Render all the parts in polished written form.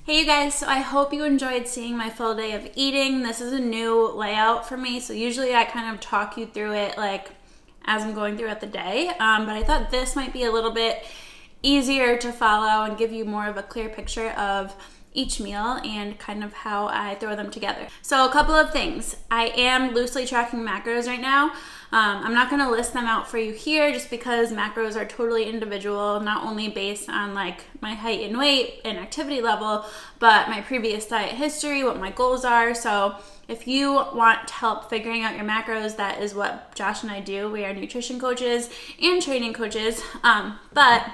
Hey you guys, so I hope you enjoyed seeing my full day of eating. This is a new layout for me, so usually I kind of talk you through it like as I'm going throughout the day, but I thought this might be a little bit easier to follow and give you more of a clear picture of each meal and kind of how I throw them together. So a couple of things. I am loosely tracking macros right now. I'm not going to list them out for you here just because macros are totally individual, not only based on like my height and weight and activity level, but my previous diet history, what my goals are. So if you want help figuring out your macros, that is what Josh and I do. We are nutrition coaches and training coaches, but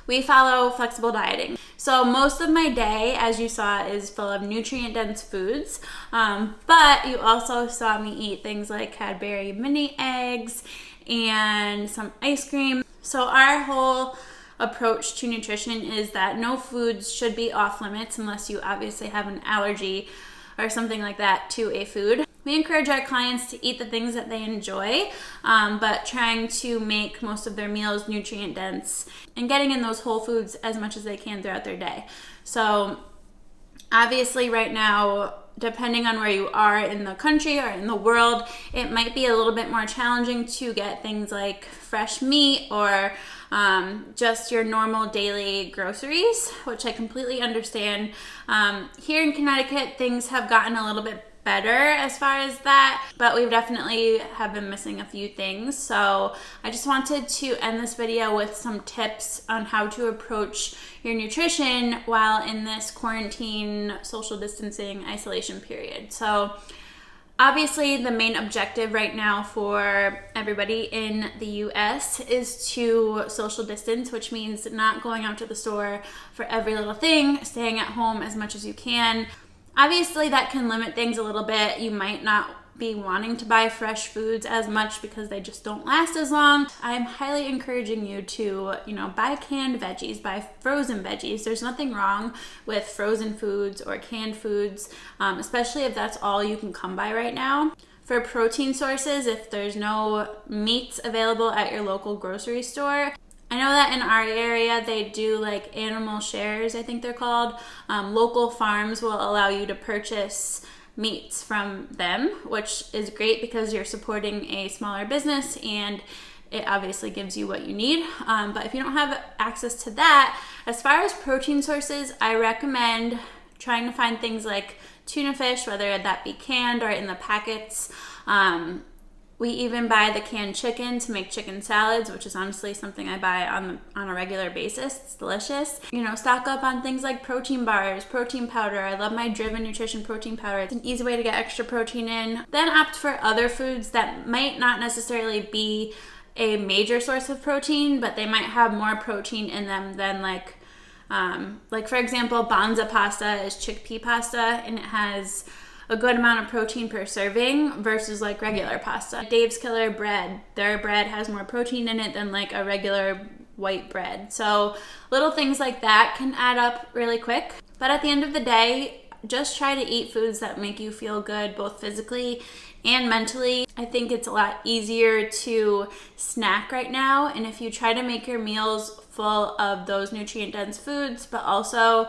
we follow flexible dieting. So most of my day, as you saw, is full of nutrient-dense foods, but you also saw me eat things like Cadbury mini eggs and some ice cream. So our whole approach to nutrition is that no foods should be off limits unless you obviously have an allergy or something like that to a food. We encourage our clients to eat the things that they enjoy, but trying to make most of their meals nutrient dense and getting in those whole foods as much as they can throughout their day. So obviously right now, depending on where you are in the country or in the world, it might be a little bit more challenging to get things like fresh meat or just your normal daily groceries, which I completely understand. Here in Connecticut, things have gotten a little bit better as far as that, but we've definitely have been missing a few things. So I just wanted to end this video with some tips on how to approach your nutrition while in this quarantine, social distancing, isolation period. So obviously the main objective right now for everybody in the US is to social distance, which means not going out to the store for every little thing, staying at home as much as you can. Obviously, that can limit things a little bit. You might not be wanting to buy fresh foods as much because they just don't last as long. I'm highly encouraging you to, buy canned veggies, buy frozen veggies. There's nothing wrong with frozen foods or canned foods, especially if that's all you can come by right now. For protein sources, if there's no meats available at your local grocery store, I know that in our area they do like animal shares, I think they're called. Local farms will allow you to purchase meats from them, which is great because you're supporting a smaller business and it obviously gives you what you need. But if you don't have access to that, as far as protein sources, I recommend trying to find things like tuna fish, whether that be canned or in the packets. We even buy the canned chicken to make chicken salads, which is honestly something I buy on a regular basis. It's delicious. Stock up on things like protein bars, protein powder. I love my Driven Nutrition protein powder. It's an easy way to get extra protein in. Then opt for other foods that might not necessarily be a major source of protein, but they might have more protein in them than like for example, Banza pasta is chickpea pasta and it has a good amount of protein per serving versus like regular pasta. Dave's Killer bread, their bread has more protein in it than like a regular white bread. So little things like that can add up really quick. But at the end of the day, just try to eat foods that make you feel good, both physically and mentally. I think it's a lot easier to snack right now. And if you try to make your meals full of those nutrient-dense foods, but also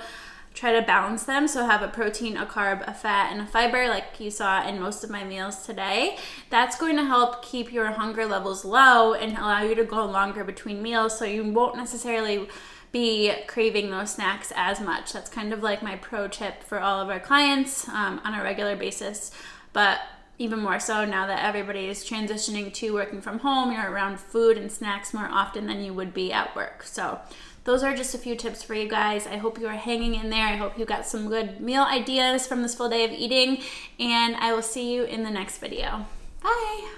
try to balance them, so have a protein, a carb, a fat, and a fiber like you saw in most of my meals today. That's going to help keep your hunger levels low and allow you to go longer between meals, so you won't necessarily be craving those snacks as much. That's kind of like my pro tip for all of our clients on a regular basis, but even more so now that everybody is transitioning to working from home, you're around food and snacks more often than you would be at work. So those are just a few tips for you guys. I hope you are hanging in there. I hope you got some good meal ideas from this full day of eating, and I will see you in the next video. Bye.